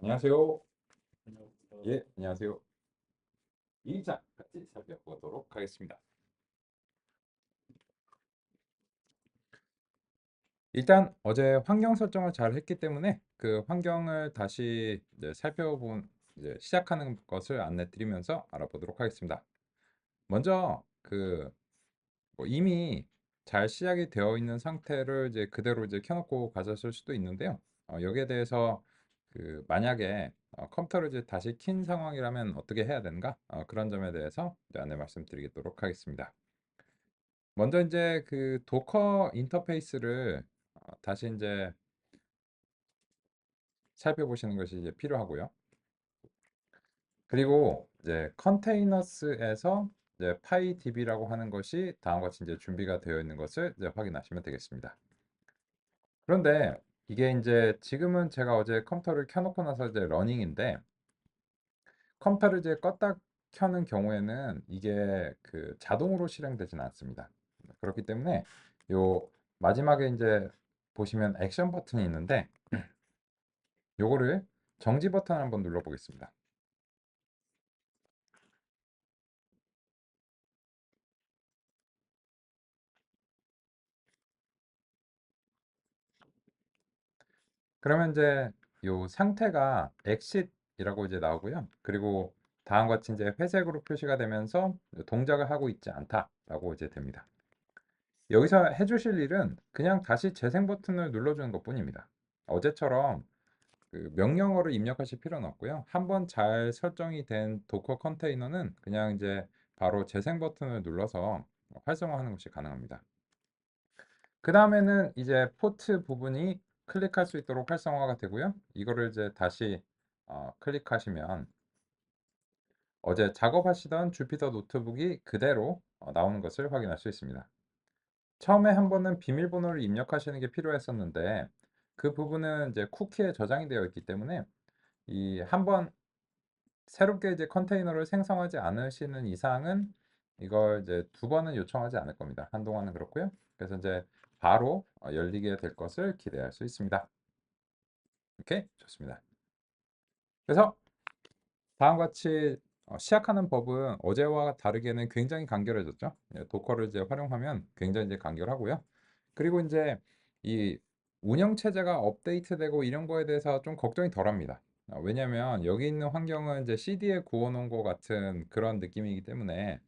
안녕하세요. 예, 안녕하세요. 2차 같이 살펴보도록 하겠습니다. 일단 어제 환경 설정을 잘 했기 때문에 그 환경을 다시 이제 살펴본 이제 시작하는 것을 안내 드리면서 알아보도록 하겠습니다. 먼저 뭐 이미 잘 시작이 되어 있는 상태를 이제 그대로 이제 켜놓고 가셨을 수도 있는데요. 여기에 대해서 만약에 컴퓨터를 이제 다시 킨 상황이라면 어떻게 해야 되는가? 그런 점에 대해서 이제 안내 말씀드리도록 하겠습니다. 먼저 이제 그 도커 인터페이스를 다시 이제 살펴보시는 것이 이제 필요하고요. 그리고 이제 컨테이너스에서 이제 파이DB라고 하는 것이 다음과 같이 이제 준비가 되어 있는 것을 이제 확인하시면 되겠습니다. 그런데 이게 이제 지금은 제가 어제 컴퓨터를 켜놓고 나서 이제 러닝인데 컴퓨터를 이제 껐다 켜는 경우에는 이게 자동으로 실행되지는 않습니다. 그렇기 때문에 요 마지막에 이제 보시면 액션 버튼이 있는데 요거를 정지 버튼 한번 눌러 보겠습니다. 그러면 이제 요 상태가 exit이라고 이제 나오고요. 그리고 다음과 같이 이제 회색으로 표시가 되면서 동작을 하고 있지 않다라고 이제 됩니다. 여기서 해주실 일은 그냥 다시 재생 버튼을 눌러주는 것뿐입니다. 어제처럼 명령어를 입력하실 필요는 없고요. 한번 잘 설정이 된 도커 컨테이너는 그냥 이제 바로 재생 버튼을 눌러서 활성화하는 것이 가능합니다. 그 다음에는 이제 포트 부분이 클릭할 수 있도록 활성화가 되고요. 이거를 이제 다시 클릭하시면 어제 작업하시던 주피터 노트북이 그대로 나오는 것을 확인할 수 있습니다. 처음에 한 번은 비밀번호를 입력하시는 게 필요했었는데 그 부분은 이제 쿠키에 저장이 되어 있기 때문에 이 한번 새롭게 이제 컨테이너를 생성하지 않으시는 이상은 이걸 이제 두 번은 요청하지 않을 겁니다. 한동안은 그렇고요. 그래서 이제 바로 열리게 될 것을 기대할 수 있습니다. 오케이, 좋습니다. 그래서 다음과 같이 시작하는 법은 어제와 다르게는 굉장히 간결해졌죠. 도커를 이제 활용하면 굉장히 이제 간결하고요. 그리고 이제 이 운영 체제가 업데이트되고 이런 거에 대해서 좀 걱정이 덜합니다. 왜냐하면 여기 있는 환경은 이제 CD에 구워놓은 것 같은 그런 느낌이기 때문에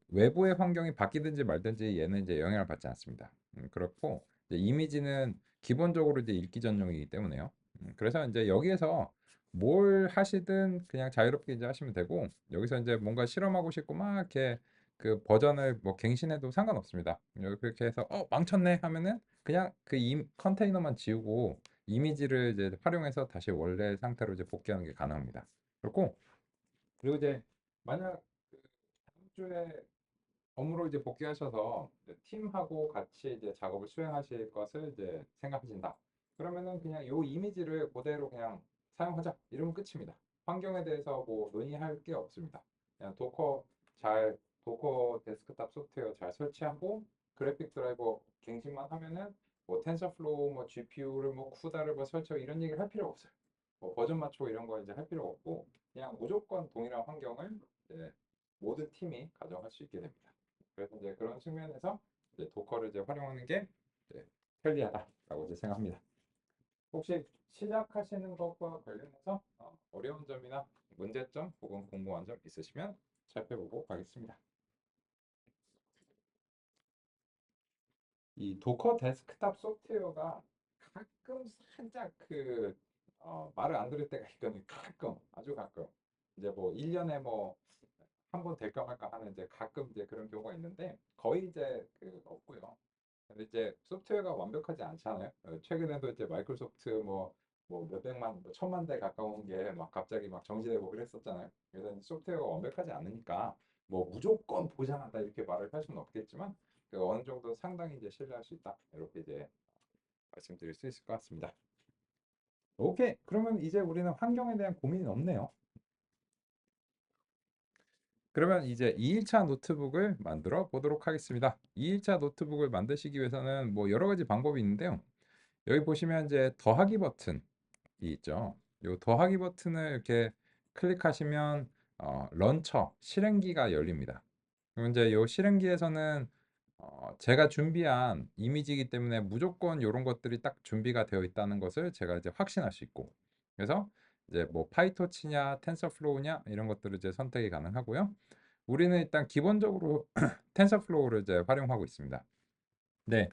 외부의 환경이 바뀌든지 말든지 얘는 이제 영향을 받지 않습니다. 그렇고 이제 이미지는 기본적으로 이제 읽기 전용이기 때문에요. 그래서 이제 여기에서 뭘 하시든 그냥 자유롭게 이제 하시면 되고 여기서 이제 뭔가 실험하고 싶고 막 이렇게 버전을 뭐 갱신해도 상관없습니다. 여기 그렇게 해서 망쳤네 하면은 그냥 컨테이너만 지우고 이미지를 이제 활용해서 다시 원래 상태로 이제 복귀하는 게 가능합니다. 그리고 이제 만약 다음 주에 업무로 이제 복귀하셔서 이제 팀하고 같이 이제 작업을 수행하실 것을 이제 생각하신다. 그러면은 그냥 요 이미지를 그대로 그냥 사용하자. 이러면 끝입니다. 환경에 대해서 뭐 논의할 게 없습니다. 그냥 도커 데스크탑 소프트웨어 잘 설치하고 그래픽 드라이버 갱신만 하면은 뭐 텐서플로우 뭐 GPU를 뭐 쿠다를 뭐 설치하고 이런 얘기를 할 필요가 없어요. 뭐 버전 맞추고 이런 거 이제 할 필요가 없고 그냥 무조건 동일한 환경을 이제 모든 팀이 가정할 수 있게 됩니다. 그래서 이제 그런 측면에서 이제 도커를 이제 활용하는 게 이제 편리하다라고 이제 생각합니다. 혹시 시작하시는 것과 관련해서 어려운 점이나 문제점 혹은 궁금한 점 있으시면 살펴보고 가겠습니다. 이 도커 데스크탑 소프트웨어가 가끔 살짝 말을 안 들을 때가 있거든요. 가끔 아주 가끔 이제 뭐 1년에 뭐 한 번 될까 말까 하는 이제 가끔 이제 그런 경우가 있는데 거의 이제 없고요. 근데 이제 소프트웨어가 완벽하지 않잖아요. 최근에도 이제 마이크로소프트 뭐 몇백만, 뭐 천만 대 가까운 게 막 갑자기 막 정지되고 그랬었잖아요. 그래서 소프트웨어가 완벽하지 않으니까 뭐 무조건 보장한다 이렇게 말을 할 수는 없겠지만 어느 정도 상당히 이제 신뢰할 수 있다 이렇게 이제 말씀드릴 수 있을 것 같습니다. 오케이. 그러면 이제 우리는 환경에 대한 고민이 없네요. 그러면 이제 2일차 노트북을 만들어 보도록 하겠습니다. 2일차 노트북을 만드시기 위해서는 뭐 여러 가지 방법이 있는데요. 여기 보시면 이제 더하기 버튼이 있죠. 요 더하기 버튼을 이렇게 클릭하시면 런처 실행기가 열립니다. 그럼 이제 요 실행기에서는 제가 준비한 이미지이기 때문에 무조건 요런 것들이 딱 준비가 되어 있다는 것을 제가 이제 확신할 수 있고, 그래서 이제 뭐 파이토치냐 텐서플로우냐 이런 것들을 이제 선택이 가능하고요. 우리는 일단 기본적으로 텐서플로우를 이제 활용하고 있습니다. 네.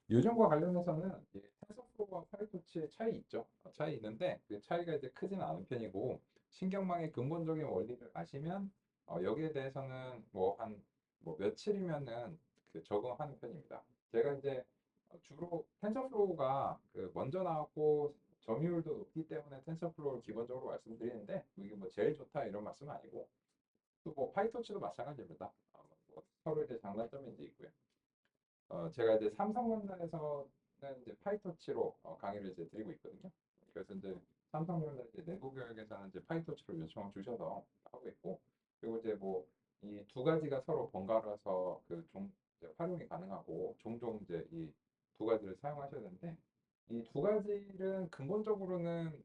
요즘과 관련해서는 이 텐서플로우와 파이토치의 차이 있죠. 차이 있는데 그 차이가 이제 크지는 않은 편이고, 신경망의 근본적인 원리를 아시면 여기에 대해서는 뭐 한 뭐 며칠이면은 그 적응하는 편입니다. 제가 이제 주로 텐서플로우가 그 먼저 나왔고 점유율도 높기 때문에 텐서플로우를 기본적으로 말씀드리는데, 이게 뭐 제일 좋다 이런 말씀은 아니고, 또 뭐 파이토치도 마찬가지입니다. 뭐 서로 이제 장단점이 이제 있고요. 제가 이제 삼성전자에서는 이제 파이터치로 강의를 이제 드리고 있거든요. 그래서 이제 삼성전자 이제 내부 교육에서는 이제 파이터치로 요청을 주셔서 하고 있고, 그리고 이제 뭐 이 두 가지가 서로 번갈아서 그 활용이 가능하고 종종 이제 이 두 가지를 사용하셔야 되는데, 이 두 가지는 근본적으로는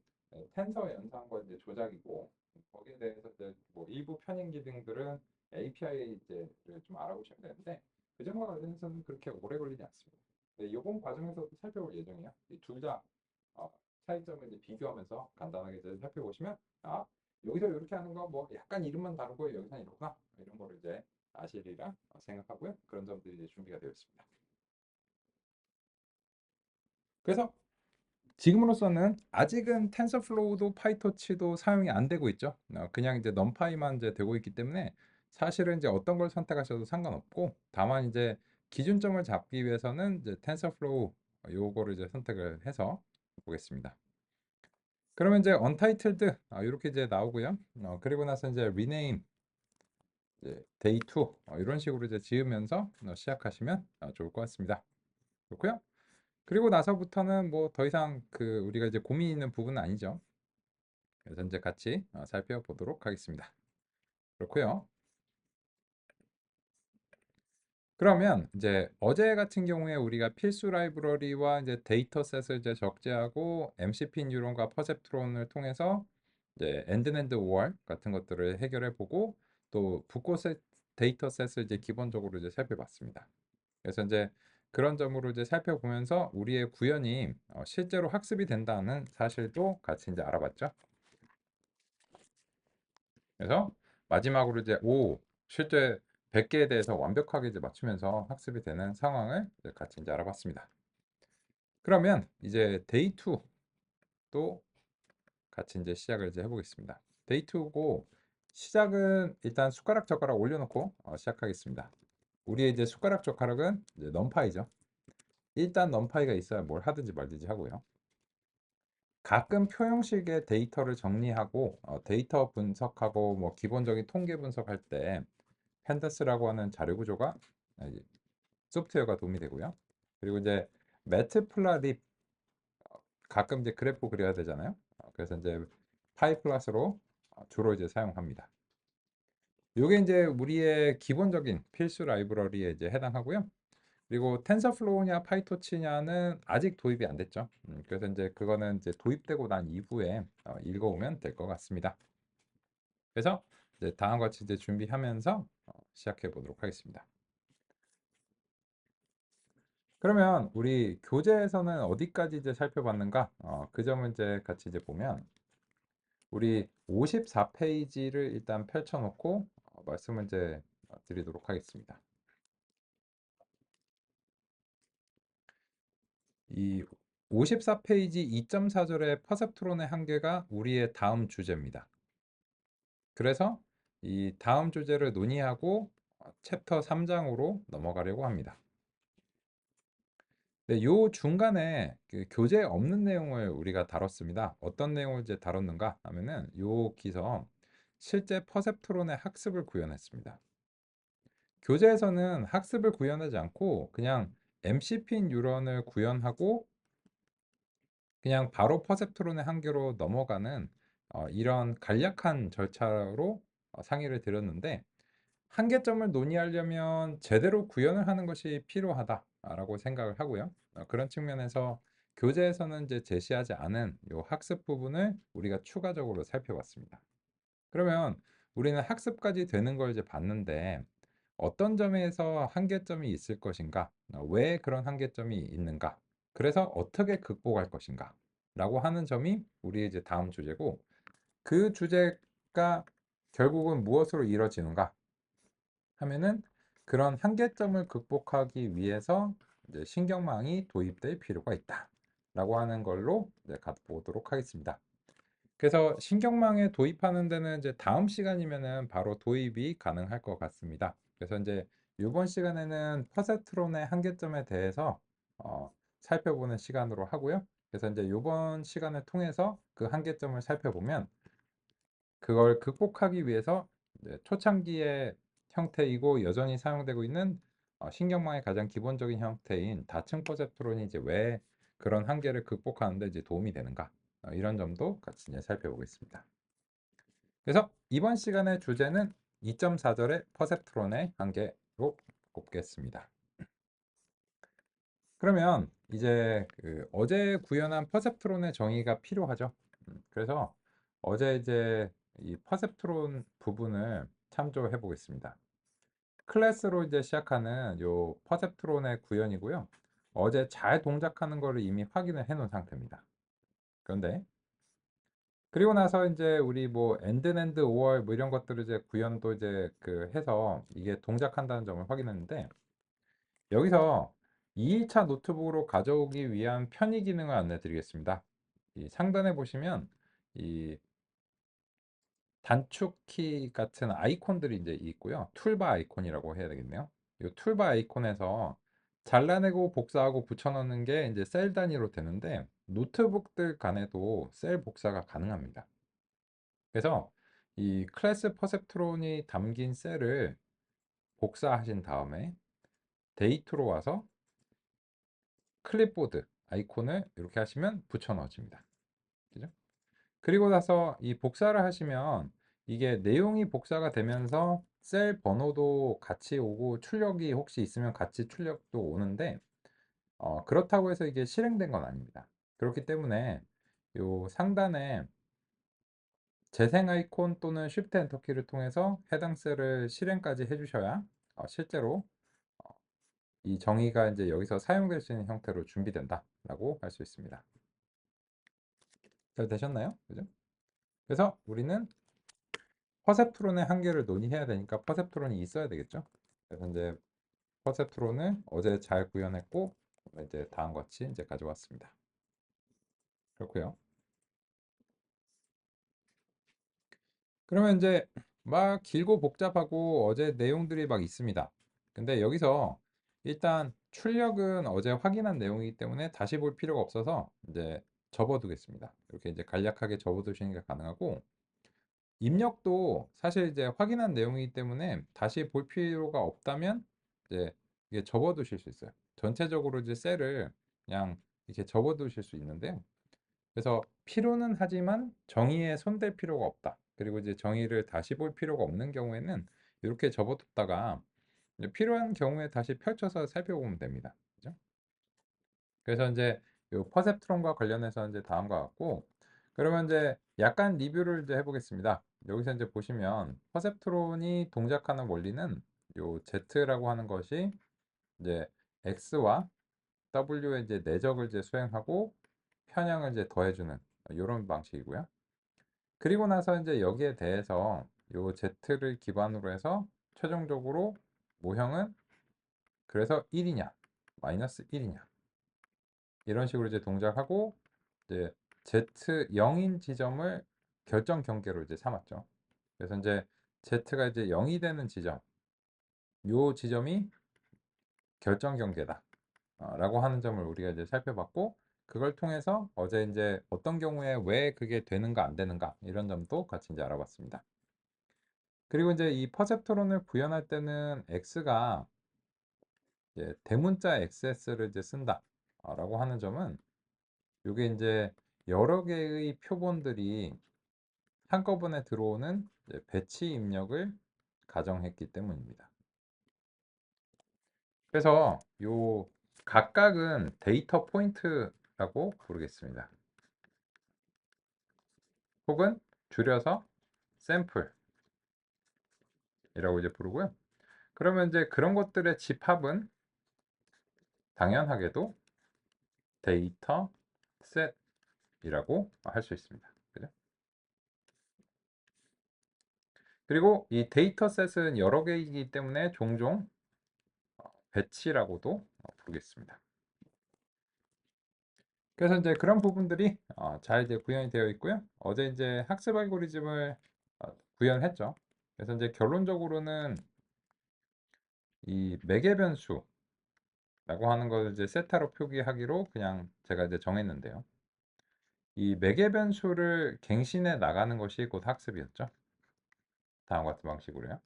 텐서 연산과 이제 조작이고, 거기에 대해서 이제 뭐 일부 편인 기능들은 API 이제를 좀 알아보시면 되는데, 그 점과 관련해서는 그렇게 오래 걸리지 않습니다. 네, 이번 과정에서도 살펴볼 예정이에요. 둘 다 차이점을 이제 비교하면서 간단하게 이제 살펴보시면, 여기서 이렇게 하는 거 뭐 약간 이름만 다르고 여기서는 이렇구나, 이런 거를 이제 아시리라 생각하고요. 그런 점들이 이제 준비가 되어 있습니다. 그래서 지금으로서는 아직은 텐서플로우도 파이토치도 사용이 안 되고 있죠. 그냥 이제 넘파이만 이제 되고 있기 때문에 사실은 이제 어떤 걸 선택하셔도 상관없고, 다만 이제 기준점을 잡기 위해서는 이제 텐서플로우 요거를 이제 선택을 해서 보겠습니다. 그러면 이제 언타이틀드 이렇게 이제 나오고요. 그리고 나서 이제 rename 이제 day 2 이런 식으로 이제 지으면서 시작하시면 좋을 것 같습니다. 그렇고요. 그리고 나서부터는 뭐 더 이상 그 우리가 이제 고민 있는 부분은 아니죠. 그래서 이제 같이 살펴보도록 하겠습니다. 그렇고요. 그러면 이제 어제 같은 경우에 우리가 필수 라이브러리와 이제 데이터셋을 이제 적재하고 MCP 뉴런과 퍼셉트론을 통해서 이제 엔드랜드 OR 같은 것들을 해결해 보고, 또 붓고셋 데이터셋을 이제 기본적으로 이제 살펴봤습니다. 그래서 이제 그런 점으로 이제 살펴보면서 우리의 구현이 실제로 학습이 된다는 사실도 같이 이제 알아봤죠. 그래서 마지막으로 이제 실제 100개에 대해서 완벽하게 이제 맞추면서 학습이 되는 상황을 이제 같이 이제 알아봤습니다. 그러면 이제 데이 2도 같이 이제 시작을 이제 해보겠습니다. 데이 2고 시작은 일단 숟가락 젓가락 올려놓고 시작하겠습니다. 우리의 이제 숟가락 젓가락은 이제 넘파이죠. 일단 넘파이가 있어야 뭘 하든지 말든지 하고요. 가끔 표형식의 데이터를 정리하고 데이터 분석하고 뭐 기본적인 통계 분석할 때 펜더스라고 하는 자료 구조가 이제 소프트웨어가 도움이 되고요. 그리고 이제 매트플라립 가끔 이제 그래프 그려야 되잖아요. 그래서 이제 파이플랫으로 주로 이제 사용합니다. 요게 이제 우리의 기본적인 필수 라이브러리에 이제 해당하고요. 그리고 텐서플로우냐 파이토치냐는 아직 도입이 안 됐죠. 그래서 이제 그거는 이제 도입되고 난 이후에 읽어오면 될 것 같습니다. 그래서 이제 다음과 같이 이제 준비하면서 시작해 보도록 하겠습니다. 그러면 우리 교재에서는 어디까지 이제 살펴봤는가? 그 점을 이제 같이 이제 보면 우리 54페이지를 일단 펼쳐놓고 말씀을 이제 드리도록 하겠습니다. 이 54페이지 2.4절의 퍼셉트론의 한계가 우리의 다음 주제입니다. 그래서 이 다음 주제를 논의하고 챕터 3장으로 넘어가려고 합니다. 네, 요 중간에 그 교재에 없는 내용을 우리가 다뤘습니다. 어떤 내용을 이제 다뤘는가 하면은 여기서 실제 퍼셉트론의 학습을 구현했습니다. 교재에서는 학습을 구현하지 않고 그냥 MCP 뉴런을 구현하고 그냥 바로 퍼셉트론의 한계로 넘어가는 이런 간략한 절차로 상의를 드렸는데, 한계점을 논의하려면 제대로 구현을 하는 것이 필요하다라고 생각을 하고요. 그런 측면에서 교재에서는 이제 제시하지 않은 요 학습 부분을 우리가 추가적으로 살펴봤습니다. 그러면 우리는 학습까지 되는 걸 이제 봤는데 어떤 점에서 한계점이 있을 것인가? 왜 그런 한계점이 있는가? 그래서 어떻게 극복할 것인가? 라고 하는 점이 우리의 이제 다음 주제고, 그 주제가 결국은 무엇으로 이루어지는가 하면은 그런 한계점을 극복하기 위해서 이제 신경망이 도입될 필요가 있다. 라고 하는 걸로 이제 가보도록 하겠습니다. 그래서 신경망에 도입하는 데는 이제 다음 시간이면은 바로 도입이 가능할 것 같습니다. 그래서 이제 이번 시간에는 퍼셉트론의 한계점에 대해서 살펴보는 시간으로 하고요. 그래서 이제 이번 시간을 통해서 그 한계점을 살펴보면 그걸 극복하기 위해서 이제 초창기의 형태이고 여전히 사용되고 있는 신경망의 가장 기본적인 형태인 다층 퍼셉트론이 이제 왜 그런 한계를 극복하는 데 이제 도움이 되는가 이런 점도 같이 이제 살펴보겠습니다. 그래서 이번 시간의 주제는 2.4절의 퍼셉트론의 한계로 꼽겠습니다. 그러면 이제 그 어제 구현한 퍼셉트론의 정의가 필요하죠. 그래서 어제 이제 이 퍼셉트론 부분을 참조해 보겠습니다. 클래스로 이제 시작하는 요 퍼셉트론의 구현이고요. 어제 잘 동작하는 거를 이미 확인을 해 놓은 상태입니다. 그런데 그리고 나서 이제 우리 뭐 엔드 5월 뭐 이런 것들을 이제 구현도 이제 그 해서 이게 동작한다는 점을 확인했는데 여기서 2일차 노트북으로 가져오기 위한 편의 기능을 안내 드리겠습니다. 이 상단에 보시면 이 단축키 같은 아이콘들이 이제 있고요. 툴바 아이콘이라고 해야 되겠네요. 이 툴바 아이콘에서 잘라내고 복사하고 붙여넣는 게 이제 셀 단위로 되는데 노트북들 간에도 셀 복사가 가능합니다. 그래서 이 클래스 퍼셉트론이 담긴 셀을 복사하신 다음에 데이트로 와서 클립보드 아이콘을 이렇게 하시면 붙여 넣어집니다. 그죠? 그리고 나서 이 복사를 하시면 이게 내용이 복사가 되면서 셀 번호도 같이 오고 출력이 혹시 있으면 같이 출력도 오는데 그렇다고 해서 이게 실행된 건 아닙니다. 그렇기 때문에 요 상단에 재생 아이콘 또는 Shift 엔터 키를 통해서 해당 셀을 실행까지 해주셔야 실제로 이 정의가 이제 여기서 사용될 수 있는 형태로 준비된다라고 할 수 있습니다. 잘 되셨나요? 그죠? 그래서 우리는 퍼셉트론의 한계를 논의해야 되니까 퍼셉트론이 있어야 되겠죠? 그래서 이제 퍼셉트론을 어제 잘 구현했고 이제 다음과 같이 이제 가져왔습니다. 그렇고요. 그러면 이제 막 길고 복잡하고 어제 내용들이 막 있습니다. 근데 여기서 일단 출력은 어제 확인한 내용이기 때문에 다시 볼 필요가 없어서 이제 접어두겠습니다. 이렇게 이제 간략하게 접어두시는 게 가능하고 입력도 사실 이제 확인한 내용이기 때문에 다시 볼 필요가 없다면 이제 이게 접어두실 수 있어요. 전체적으로 이제 셀을 그냥 이렇게 접어두실 수 있는데요. 그래서 필요는 하지만 정의에 손댈 필요가 없다. 그리고 이제 정의를 다시 볼 필요가 없는 경우에는 이렇게 접어뒀다가 이제 필요한 경우에 다시 펼쳐서 살펴보면 됩니다. 그죠? 그래서 이제 요 퍼셉트론과 관련해서 이제 다음과 같고 그러면 이제 약간 리뷰를 이제 해보겠습니다. 여기서 이제 보시면 퍼셉트론이 동작하는 원리는 요 Z라고 하는 것이 이제 X와 W의 이제 내적을 이제 수행하고 편향을 이제 더해주는 이런 방식이고요. 그리고 나서 이제 여기에 대해서 요 Z를 기반으로 해서 최종적으로 모형은 그래서 1이냐 마이너스 1이냐 이런 식으로 이제 동작하고 이제 Z 0인 지점을 결정 경계로 이제 삼았죠. 그래서 이제 Z가 이제 0이 되는 지점, 요 지점이 결정 경계다. 라고 하는 점을 우리가 이제 살펴봤고, 그걸 통해서 어제 이제 어떤 경우에 왜 그게 되는가 안 되는가 이런 점도 같이 이제 알아봤습니다. 그리고 이제 이 퍼셉트론을 구현할 때는 X가 이제 대문자 XS를 이제 쓴다. 라고 하는 점은 이게 이제 여러 개의 표본들이 한꺼번에 들어오는 배치 입력을 가정했기 때문입니다. 그래서 요 각각은 데이터 포인트 X라고 부르겠습니다. 혹은 줄여서 샘플이라고 이제 부르고요. 그러면 이제 그런 것들의 집합은 당연하게도 데이터 셋이라고 할 수 있습니다. 그죠? 그리고 이 데이터 셋은 여러 개이기 때문에 종종 배치라고도 부르겠습니다. 그래서 이제 그런 부분들이 잘 이제 구현이 되어 있고요. 어제 이제 학습 알고리즘을 구현했죠. 그래서 이제 결론적으로는 이 매개 변수라고 하는 것을 이제 세타로 표기하기로 그냥 제가 이제 정했는데요. 이 매개 변수를 갱신해 나가는 것이 곧 학습이었죠. 다음과 같은 방식으로요.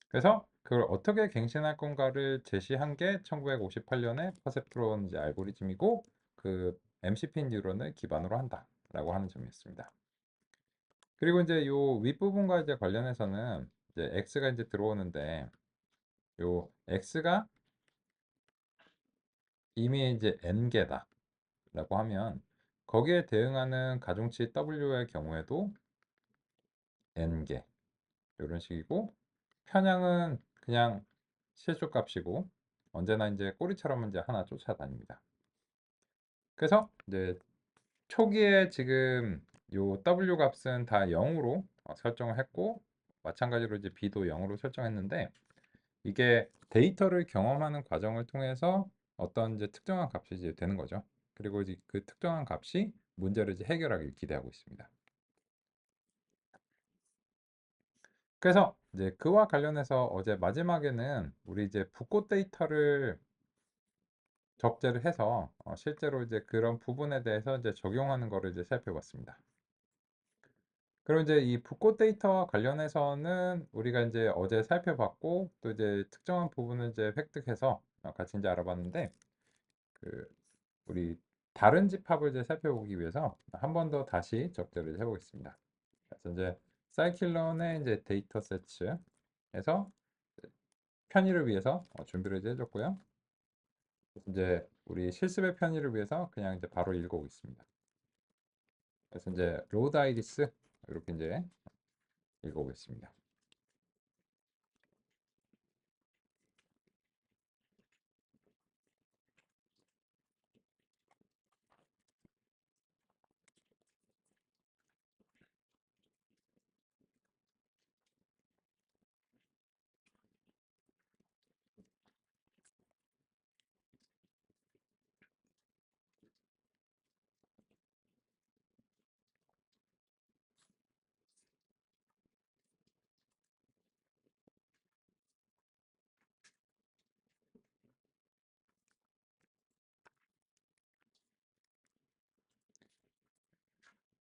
그래서 그걸 어떻게 갱신할 건가를 제시한 게 1958년에 퍼셉트론 이제 알고리즘이고 그 MCP 뉴런을 기반으로 한다라고 하는 점이었습니다. 그리고 이제 요 윗부분과 이제 관련해서는 이제 x가 이제 들어오는데 요 x가 이미 이제 n개다라고 하면 거기에 대응하는 가중치 w의 경우에도 n개 이런 식이고 편향은 그냥 실수값이고 언제나 이제 꼬리처럼 이제 하나 쫓아다닙니다. 그래서 이제 초기에 지금 요 w 값은 다 0으로 설정을 했고 마찬가지로 이제 b도 0으로 설정했는데 이게 데이터를 경험하는 과정을 통해서 어떤 이제 특정한 값이 이제 되는 거죠. 그리고 이제 그 특정한 값이 문제를 이제 해결하길 기대하고 있습니다. 그래서 이제 그와 관련해서 어제 마지막에는 우리 이제 붓고 데이터를 적재를 해서 실제로 이제 그런 부분에 대해서 이제 적용하는 거를 이제 살펴봤습니다. 그리고 이제 이 붓고 데이터와 관련해서는 우리가 이제 어제 살펴봤고 또 이제 특정한 부분을 이제 획득해서 같이 이제 알아봤는데 그 우리 다른 집합을 이제 살펴보기 위해서 한 번 더 다시 적재를 해보겠습니다. 그래서 이제 사이클론의 이제 데이터 세츠에서 편의를 위해서 준비를 이제 해줬고요. 이제 우리 실습의 편의를 위해서 그냥 이제 바로 읽어보겠습니다. 그래서 이제 로드 아이리스 이렇게 이제 읽어보겠습니다.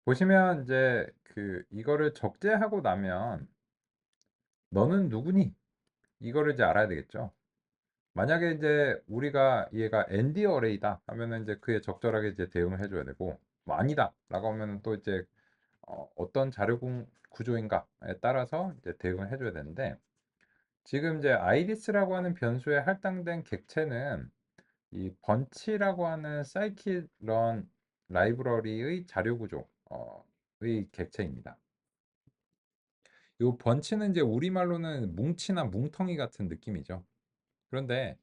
보시면 이제 그 이거를 적재하고 나면 너는 누구니? 이거를 이제 알아야 되겠죠. 만약에 이제 우리가 얘가 ND 어레이다 하면은 이제 그에 적절하게 이제 대응을 해줘야 되고 뭐 아니다라고 하면은 또 이제 어떤 자료 구조인가에 따라서 이제 대응을 해줘야 되는데 지금 이제 아이리스라고 하는 변수에 할당된 객체는 이 번치라고 하는 사이키런 라이브러리의 자료 구조의 객체입니다. 이 번치는 이제 우리말로는 뭉치나 뭉텅이 같은 느낌이죠. 그런데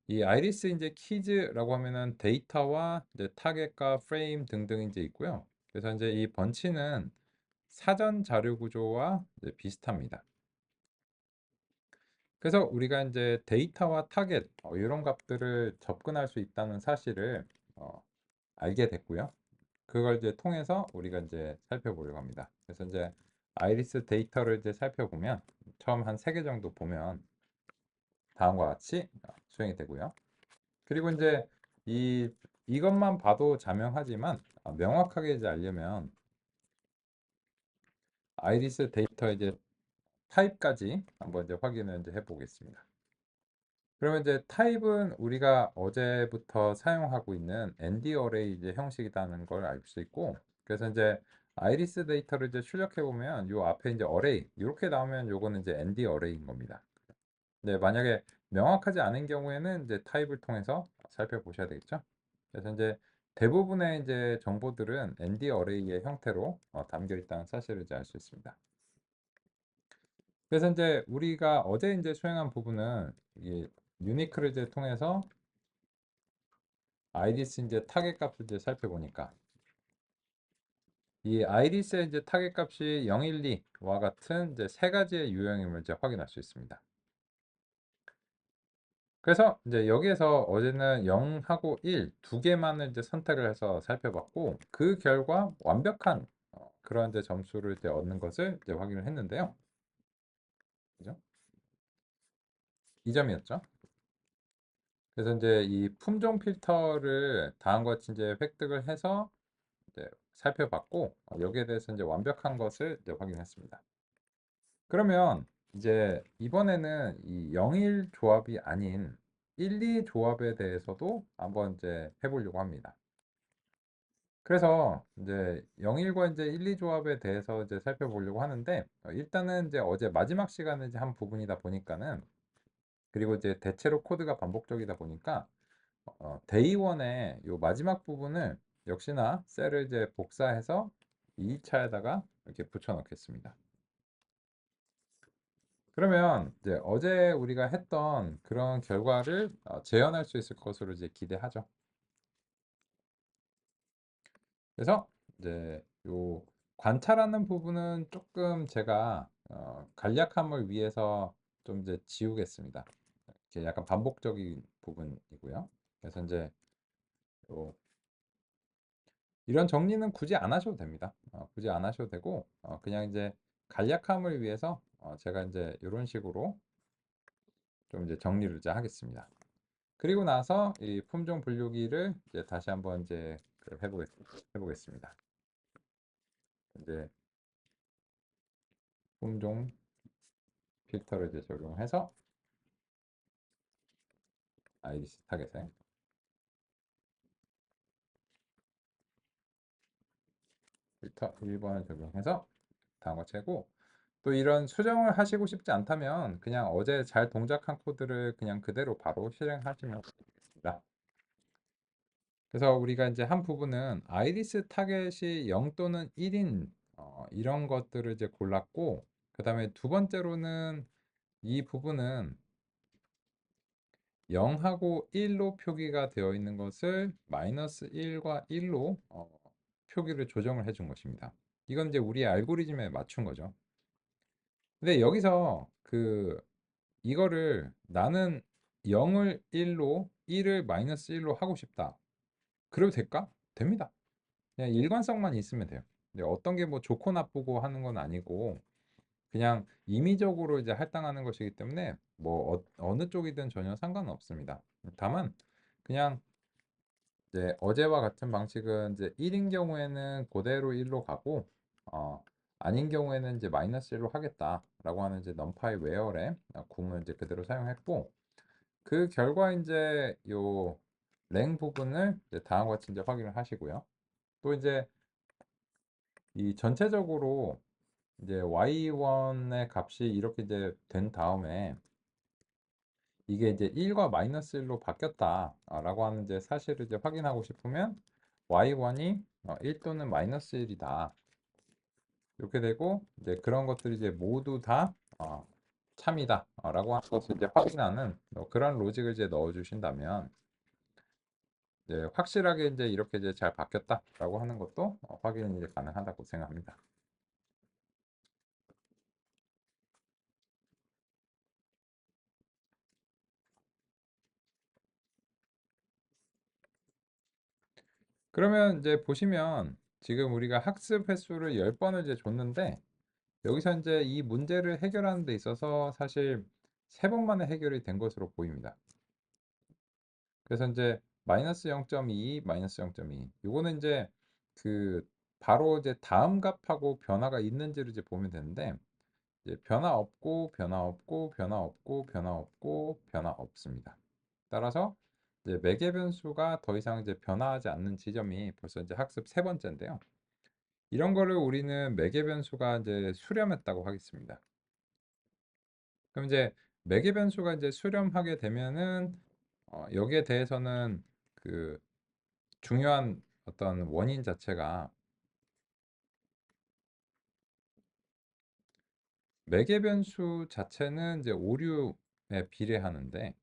이 아이리스 이제 키즈라고 하면은 데이터와 이제 타겟과 프레임 등등 이제 있고요. 그래서 이제 이 번치는 사전 자료 구조와 이제 비슷합니다. 그래서 우리가 이제 데이터와 타겟 이런 값들을 접근할 수 있다는 사실을 알게 됐고요. 그걸 이제 통해서 우리가 이제 살펴보려고 합니다. 그래서 이제 아이리스 데이터를 이제 살펴보면 처음 한 3개 정도 보면 다음과 같이 수행이 되고요. 그리고 이제 이것만 봐도 자명하지만 명확하게 이제 알려면 아이리스 데이터 이제 타입까지 한번 이제 확인을 이제 해보겠습니다. 그러면 이제 타입은 우리가 어제부터 사용하고 있는 ND 어레이 이제 형식이라는 걸 알 수 있고, 그래서 이제 아이리스 데이터를 이제 출력해 보면 요 앞에 이제 어레이 이렇게 나오면 요거는 이제 ND 어레이인 겁니다. 네, 만약에 명확하지 않은 경우에는 이제 타입을 통해서 살펴보셔야 되겠죠. 그래서 이제 대부분의 이제 정보들은 ND 어레이의 형태로 담겨 있다는 사실을 이제 알 수 있습니다. 그래서 이제 우리가 어제 이제 수행한 부분은 이 유니크를 이제 통해서 아이리스 이제 타겟 값을 이제 살펴보니까 이 아이리스의 이제 타겟 값이 0, 1, 2와 같은 이제 세 가지의 유형임을 이제 확인할 수 있습니다. 그래서 이제 여기에서 어제는 0하고 1 두 개만을 이제 선택을 해서 살펴봤고 그 결과 완벽한 그런 이제 점수를 이제 얻는 것을 이제 확인을 했는데요. 그죠? 이 점이었죠. 그래서 이제 이 품종 필터를 다음과 같이 이제 획득을 해서 이제 살펴봤고 여기에 대해서 이제 완벽한 것을 이제 확인했습니다. 그러면 이제 이번에는 이 0일 조합이 아닌 1, 2 조합에 대해서도 한번 이제 해보려고 합니다. 그래서 이제 0일과 이제 1, 2 조합에 대해서 이제 살펴보려고 하는데 일단은 이제 어제 마지막 시간에 이제 한 부분이다 보니까는 그리고 이제 대체로 코드가 반복적이다 보니까 데이 1의 요 마지막 부분을 역시나 셀을 이제 복사해서 2차에다가 이렇게 붙여 넣겠습니다. 그러면 이제 어제 우리가 했던 그런 결과를 재현할 수 있을 것으로 이제 기대하죠. 그래서 이제 요 관찰하는 부분은 조금 제가 간략함을 위해서 좀 이제 지우겠습니다. 이렇게 약간 반복적인 부분이고요. 그래서 이제 요 이런 정리는 굳이 안 하셔도 됩니다. 굳이 안 하셔도 되고 그냥 이제 간략함을 위해서 제가 이제 이런 식으로 좀 이제 정리를 이제 하겠습니다. 그리고 나서 이 품종 분류기를 이제 다시 한번 이제 해보겠습니다. 이제 품종 필터를 이제 적용해서 아이리스 타겟에 필터 1번을 적용해서 다음과 채고 또 이런 수정을 하시고 싶지 않다면 그냥 어제 잘 동작한 코드를 그냥 그대로 바로 실행하시면 되겠습니다. 그래서 우리가 이제 한 부분은 아이리스 타겟이 0 또는 1인 이런 것들을 이제 골랐고 그 다음에 두 번째로는 이 부분은 0하고 1로 표기가 되어 있는 것을 마이너스 1과 1로 표기를 조정을 해준 것입니다. 이건 이제 우리의 알고리즘에 맞춘 거죠. 근데 여기서 이거를 나는 0을 1로 1을 마이너스 1로 하고 싶다. 그래도 될까? 됩니다. 그냥 일관성만 있으면 돼요. 근데 어떤 게 뭐 좋고 나쁘고 하는 건 아니고 그냥 임의적으로 이제 할당하는 것이기 때문에 뭐 어느 쪽이든 전혀 상관은 없습니다. 다만 그냥 이제 어제와 같은 방식은 이제 1인 경우에는 그대로 1로 가고 아닌 경우에는 이제 마이너스 1로 하겠다라고 하는 이제 넘파이 웨어의 궁을 이제 그대로 사용했고 그 결과 이제 요 랭 부분을 이제 다음과 같이 이제 확인을 하시고요. 또 이제 이 전체적으로 이제 y1의 값이 이렇게 이제 된 다음에 이게 이제 1과 마이너스 1로 바뀌었다라고 하는 이제 사실을 이제 확인하고 싶으면 y1이 1 또는 마이너스 1이다. 이렇게 되고 이제 그런 것들이 이제 모두 다 참이다라고 하는 것을 이제 확인하는 그런 로직을 이제 넣어 주신다면 이제 확실하게 이제 이렇게 이제 잘 바뀌었다라고 하는 것도 확인이 이제 가능하다고 생각합니다. 그러면 이제 보시면 지금 우리가 학습 횟수를 10번을 이제 줬는데 여기서 이제 이 문제를 해결하는 데 있어서 사실 3번 만에 해결이 된 것으로 보입니다. 그래서 이제 마이너스 0.2, 마이너스 0.2 요거는 이제 그 바로 이제 다음 값하고 변화가 있는지를 이제 보면 되는데 이제 변화 없고 변화 없고 변화 없고 변화 없고 변화 없습니다. 따라서 이제 매개 변수가 더 이상 이제 변화하지 않는 지점이 벌써 이제 학습 3번째인데요. 이런 거를 우리는 매개 변수가 이제 수렴했다고 하겠습니다. 그럼 이제 매개 변수가 이제 수렴하게 되면은 여기에 대해서는 그 중요한 어떤 원인 자체가 매개 변수 자체는 이제 오류에 비례하는데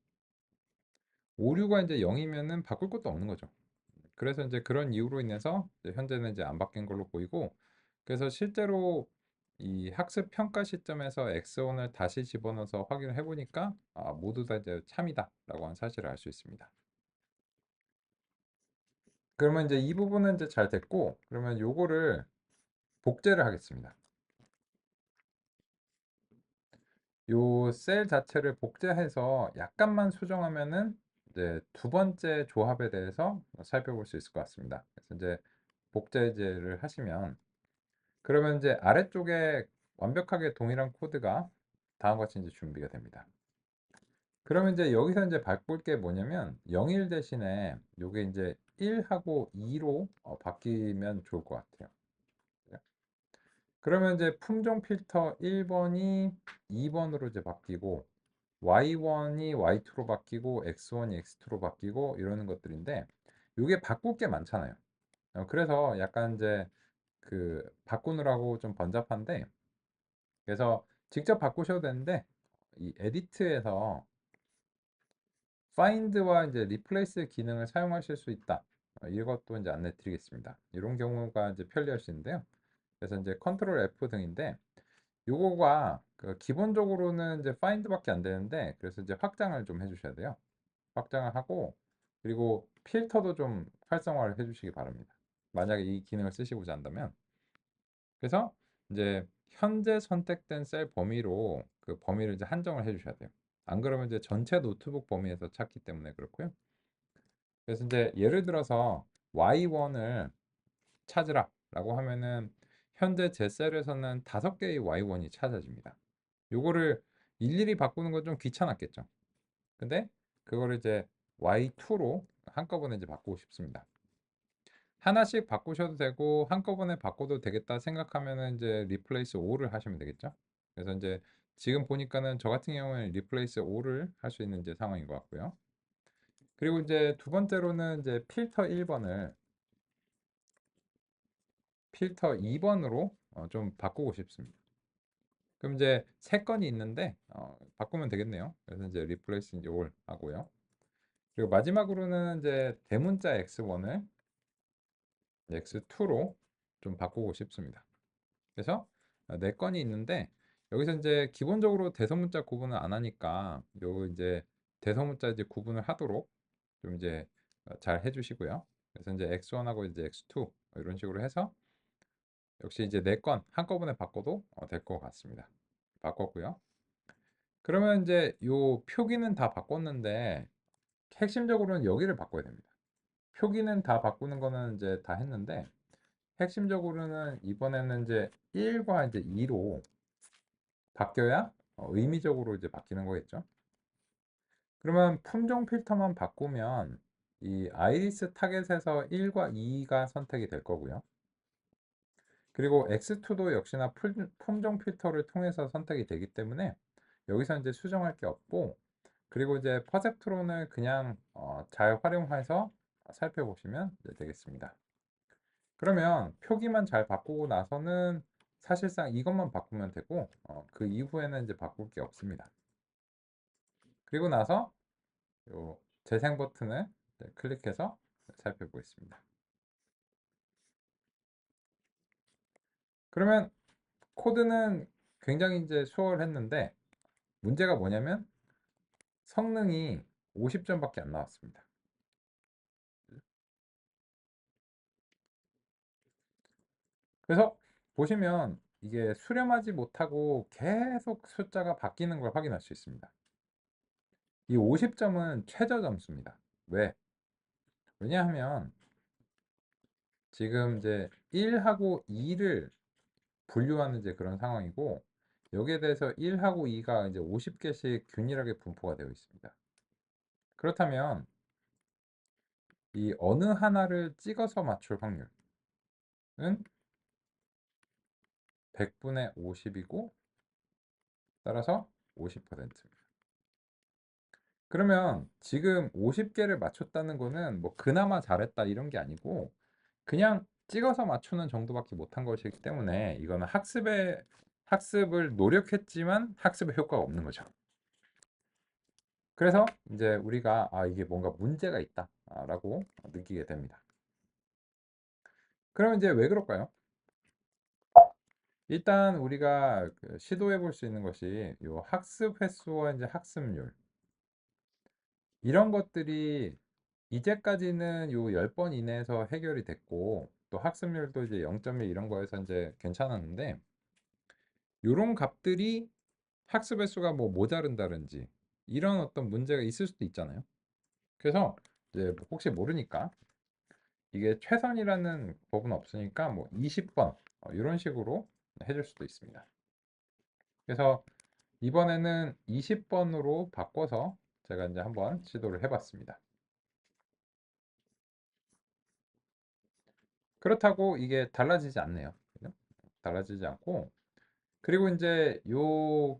오류가 이제 0이면은 바꿀 것도 없는 거죠. 그래서 이제 그런 이유로 인해서 이제 현재는 이제 안 바뀐 걸로 보이고 그래서 실제로 이 학습 평가 시점에서 X1을 다시 집어넣어서 확인을 해보니까 모두 다 이제 참이다라고 하는 사실을 알 수 있습니다. 그러면 이제 이 부분은 이제 잘 됐고 그러면 요거를 복제를 하겠습니다. 요 셀 자체를 복제해서 약간만 수정하면은 이제 두 번째 조합에 대해서 살펴볼 수 있을 것 같습니다. 그래서 이제 복제제를 하시면 그러면 이제 아래쪽에 완벽하게 동일한 코드가 다음과 같이 이제 준비가 됩니다. 그러면 이제 여기서 이제 바꿀 게 뭐냐면 0일 대신에 요게 이제 1하고 2로 바뀌면 좋을 것 같아요. 그러면 이제 품종 필터 1번이 2번으로 이제 바뀌고 Y1이 Y2로 바뀌고 X1이 X2로 바뀌고 이러는 것들인데 이게 바꿀 게 많잖아요. 그래서 약간 이제 그 바꾸느라고 좀 번잡한데 그래서 직접 바꾸셔도 되는데 이 에디트에서 find와 이제 replace 기능을 사용하실 수 있다. 이것도 이제 안내 드리겠습니다. 이런 경우가 이제 편리할 수 있는데요. 그래서 이제 컨트롤 F 등인데 요거가 그 기본적으로는 이제 find밖에 안 되는데 그래서 이제 확장을 좀 해주셔야 돼요. 확장을 하고 그리고 필터도 좀 활성화를 해주시기 바랍니다. 만약에 이 기능을 쓰시고자 한다면 그래서 이제 현재 선택된 셀 범위로 그 범위를 이제 한정을 해주셔야 돼요. 안 그러면 이제 전체 노트북 범위에서 찾기 때문에 그렇고요. 그래서 이제 예를 들어서 Y1을 찾으라라고 하면은 현재 제 셀에서는 5개의 Y1이 찾아집니다. 요거를 일일이 바꾸는 건 좀 귀찮았겠죠. 근데 그거를 이제 Y2로 한꺼번에 이제 바꾸고 싶습니다. 하나씩 바꾸셔도 되고 한꺼번에 바꿔도 되겠다 생각하면은 이제 replace all을 하시면 되겠죠. 그래서 이제 지금 보니까는 저 같은 경우에는 replace all을 할 수 있는 이제 상황인 것 같고요. 그리고 이제 두 번째로는 이제 필터 1번을 필터 2번으로 좀 바꾸고 싶습니다. 그럼 이제 세 건이 있는데 바꾸면 되겠네요. 그래서 이제 replace 이제 all 하고요. 그리고 마지막으로는 이제 대문자 x1을 x2로 좀 바꾸고 싶습니다. 그래서 네 건이 있는데 여기서 이제 기본적으로 대소문자 구분을 안 하니까 요 이제 대소문자 이제 구분을 하도록 좀 이제 잘 해주시고요. 그래서 이제 x1하고 이제 x2 이런 식으로 해서 역시 이제 네 건 한꺼번에 바꿔도 될 것 같습니다. 바꿨고요. 그러면 이제 요 표기는 다 바꿨는데 핵심적으로는 여기를 바꿔야 됩니다. 표기는 다 바꾸는 거는 이제 다 했는데 핵심적으로는 이번에는 이제 1과 이제 2로 바뀌어야 의미적으로 이제 바뀌는 거겠죠. 그러면 품종 필터만 바꾸면 이 아이리스 타겟에서 1과 2가 선택이 될 거고요. 그리고 X2도 역시나 품종 필터를 통해서 선택이 되기 때문에 여기서 이제 수정할 게 없고 그리고 이제 퍼셉트론을 그냥 잘 활용해서 살펴보시면 되겠습니다. 그러면 표기만 잘 바꾸고 나서는 사실상 이것만 바꾸면 되고 그 이후에는 이제 바꿀 게 없습니다. 그리고 나서 요 재생 버튼을 클릭해서 살펴보겠습니다. 그러면 코드는 굉장히 이제 수월했는데 문제가 뭐냐면 성능이 50점밖에 안 나왔습니다. 그래서 보시면 이게 수렴하지 못하고 계속 숫자가 바뀌는 걸 확인할 수 있습니다. 이 50점은 최저 점수입니다. 왜? 왜냐하면 지금 이제 1하고 2를 분류하는 이제 그런 상황이고 여기에 대해서 1하고 2가 이제 50개씩 균일하게 분포가 되어 있습니다. 그렇다면 이 어느 하나를 찍어서 맞출 확률은 100분의 50이고 따라서 50%입니다. 그러면 지금 50개를 맞췄다는 거는 뭐 그나마 잘했다 이런 게 아니고 그냥 찍어서 맞추는 정도밖에 못한 것이기 때문에 이거는 학습을 노력했지만 학습에 효과가 없는 거죠. 그래서 이제 우리가 이게 뭔가 문제가 있다라고 느끼게 됩니다. 그러면 이제 왜 그럴까요? 일단 우리가 시도해 볼 수 있는 것이 요 학습 횟수와 이제 학습률 이런 것들이 이제까지는 요 10번 이내에서 해결이 됐고 또 학습률도 이제 0.1 이런 거에서 이제 괜찮았는데 요런 값들이 학습 횟수가 뭐 모자른다든지 이런 어떤 문제가 있을 수도 있잖아요. 그래서 이제 뭐 혹시 모르니까 이게 최선이라는 법은 없으니까 뭐 20번 이런 식으로 해줄 수도 있습니다. 그래서 이번에는 20번으로 바꿔서 제가 이제 한번 시도를 해봤습니다. 그렇다고 이게 달라지지 않네요. 그죠? 달라지지 않고 그리고 이제 요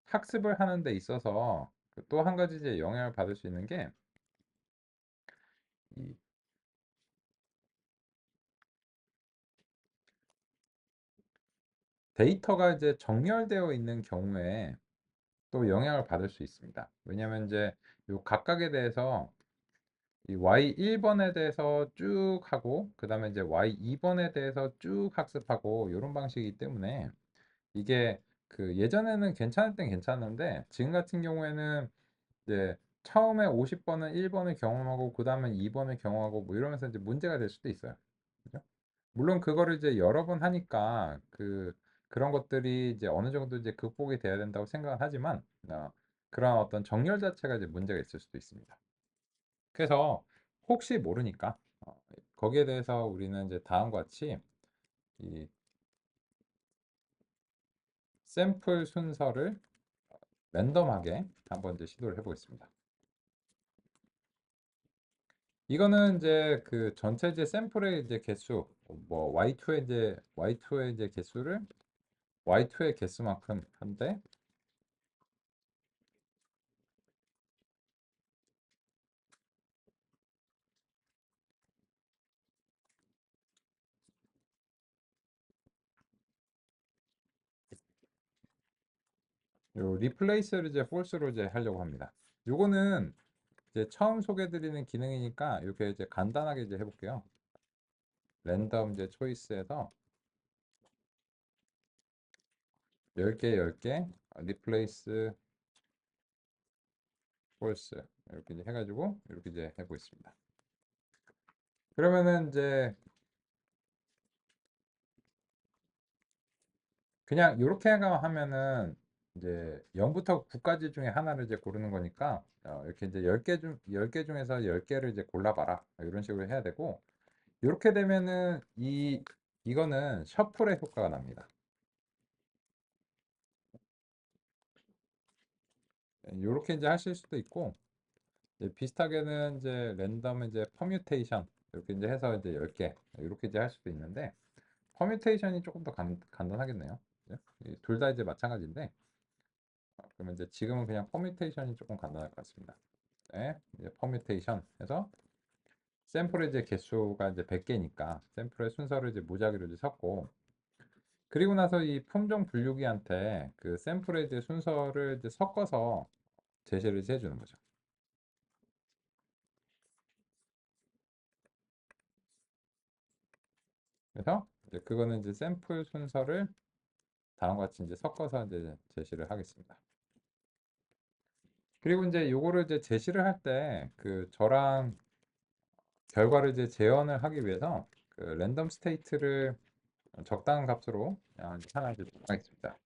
학습을 하는 데 있어서 또 한 가지 이제 영향을 받을 수 있는 게 이 데이터가 이제 정렬되어 있는 경우에 또 영향을 받을 수 있습니다. 왜냐하면 이제 요 각각에 대해서 이 Y1번에 대해서 쭉 하고 그다음에 이제 Y2번에 대해서 쭉 학습하고 이런 방식이기 때문에 이게 예전에는 괜찮을 땐 괜찮은데 지금 같은 경우에는 이제 처음에 50번은 1번을 경험하고 그다음에 2번을 경험하고 뭐 이러면서 이제 문제가 될 수도 있어요. 그죠? 물론 그거를 이제 여러 번 하니까 그런 것들이 이제 어느 정도 이제 극복이 돼야 된다고 생각은 하지만 그런 어떤 정렬 자체가 이제 문제가 있을 수도 있습니다. 그래서 혹시 모르니까 거기에 대해서 우리는 이제 다음과 같이 이 샘플 순서를 랜덤하게 한번 이제 시도를 해보겠습니다. 이거는 이제 전체 이제 샘플의 이제 개수, 뭐 Y2의 이제 개수를 Y2의 개수만큼 한데 요 리플레이스를 이제 false로 이제 하려고 합니다. 요거는 이제 처음 소개드리는 기능이니까 이렇게 이제 간단하게 이제 해볼게요. 랜덤 이제 초이스에서 10개, 10개, 리플레이스 false 이렇게 이제 해가지고 이렇게 이제 해보겠습니다. 그러면은 이제 그냥 이렇게 하면은 이제 0부터 9까지 중에 하나를 이제 고르는 거니까 이렇게 이제 10개 중에서 10개를 이제 골라봐라 이런 식으로 해야 되고 이렇게 되면은 이거는 셔플의 효과가 납니다. 이렇게 이제 하실 수도 있고 이제 비슷하게는 이제 랜덤 이제 퍼뮤테이션 이렇게 이제 해서 이제 10개 이렇게 이제 할 수도 있는데 퍼뮤테이션이 조금 더 간단하겠네요. 둘 다 이제 마찬가지인데 그러면 이제 지금은 그냥 퍼뮤테이션이 조금 간단할 것 같습니다. 네, 이제 퍼뮤테이션 해서 샘플의 이제 개수가 이제 100개니까 샘플의 순서를 이제 무작위로 이제 섞고 그리고 나서 이 품종 분류기한테 샘플의 이제 순서를 이제 섞어서 제시를 이제 해주는 거죠. 그래서 이제 그거는 이제 샘플 순서를 다음과 같이 이제 섞어서 이제 제시를 하겠습니다. 그리고 이제 요거를 이제 제시를 할 때 저랑 결과를 이제 재현을 하기 위해서 랜덤 스테이트를 적당한 값으로 하나 이제 정하겠습니다.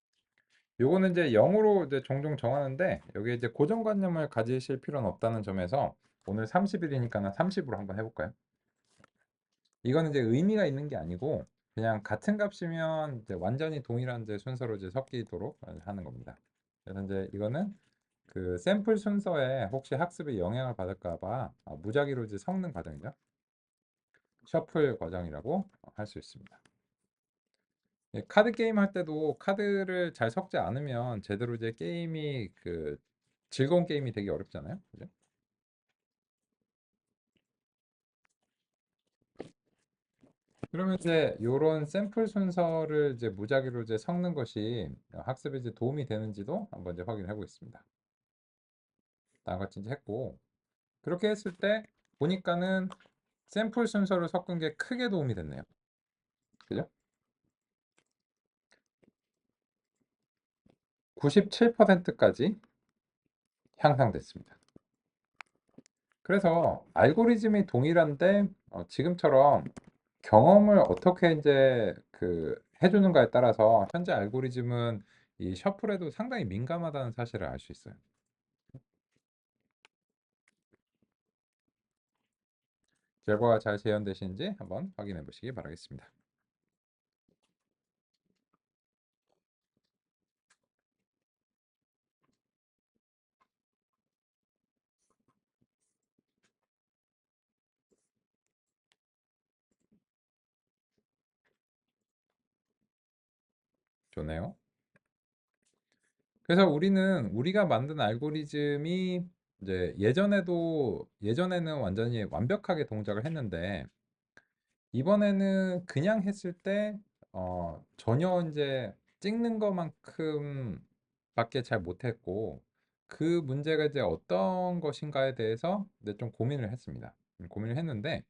요거는 이제 0으로 이제 종종 정하는데 여기에 이제 고정관념을 가지실 필요는 없다는 점에서 오늘 30일이니까 30으로 한번 해볼까요? 이거는 이제 의미가 있는 게 아니고 그냥 같은 값이면 이제 완전히 동일한 이제 순서로 이제 섞이도록 하는 겁니다. 그래서 이제 이거는 샘플 순서에 혹시 학습에 영향을 받을까 봐 무작위로 이제 섞는 과정이죠. 셔플 과정이라고 할 수 있습니다. 예, 카드 게임 할 때도 카드를 잘 섞지 않으면 제대로 이제 게임이 즐거운 게임이 되게 어렵잖아요. 그죠? 그러면 이제 요런 샘플 순서를 이제 무작위로 이제 섞는 것이 학습에 이제 도움이 되는지도 한번 이제 확인해 보겠습니다. 다음과 같이 이제 했고, 그렇게 했을 때 보니까는 샘플 순서를 섞은 게 크게 도움이 됐네요. 그죠? 97%까지 향상됐습니다. 그래서 알고리즘이 동일한데 지금처럼 경험을 어떻게 이제 그 해주는가에 따라서 현재 알고리즘은 이 셔플에도 상당히 민감하다는 사실을 알 수 있어요. 결과가 잘 재현되시는지 한번 확인해 보시기 바라겠습니다. 좋네요. 그래서 우리가 만든 알고리즘이 이제 예전에는 완전히 완벽하게 동작을 했는데 이번에는 그냥 했을 때 전혀 이제 찍는 것만큼 밖에 잘 못했고 그 문제가 이제 어떤 것인가에 대해서 이제 좀 고민을 했습니다. 고민을 했는데